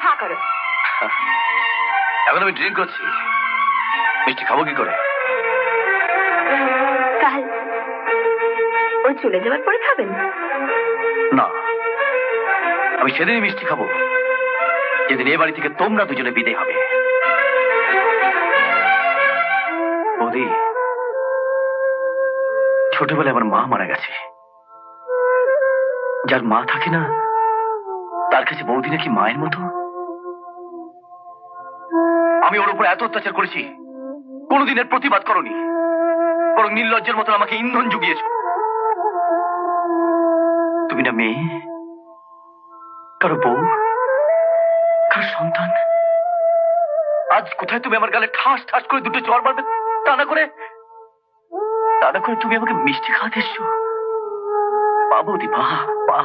হা করো। এখন আমি ড্রিঙ্ক করছি, মিষ্টি খাবো কি করে? কাল ও চলে যাওয়ার পরে খাবেন? না, আমি সেদিনই মিষ্টি খাবো যেদিন এ বাড়ি থেকে তোমরা দুজনে বিদায় হবে। বৌদি, ছোটবেলায় আমার মা মারা গেছে। যার মা থাকে না, তার কাছে বৌদি নাকি মায়ের মতো। আমি ওর উপর এত অত্যাচার করেছি, কোনোদিনের প্রতিবাদ করনি, বরং নির্লজ্জের মতন আমাকে ইন্ধন জুগিয়েছ। তুমি না মেয়ে, কারো বউ, কারো সন্তান। আজ কোথায় তুমি আমার গালে ঠাস ঠাস করে দুটো চড় মারবে, তা না করে তুমি আমাকে মিষ্টি খাওয়াতে এসছো। পা বৌদি, পা পা।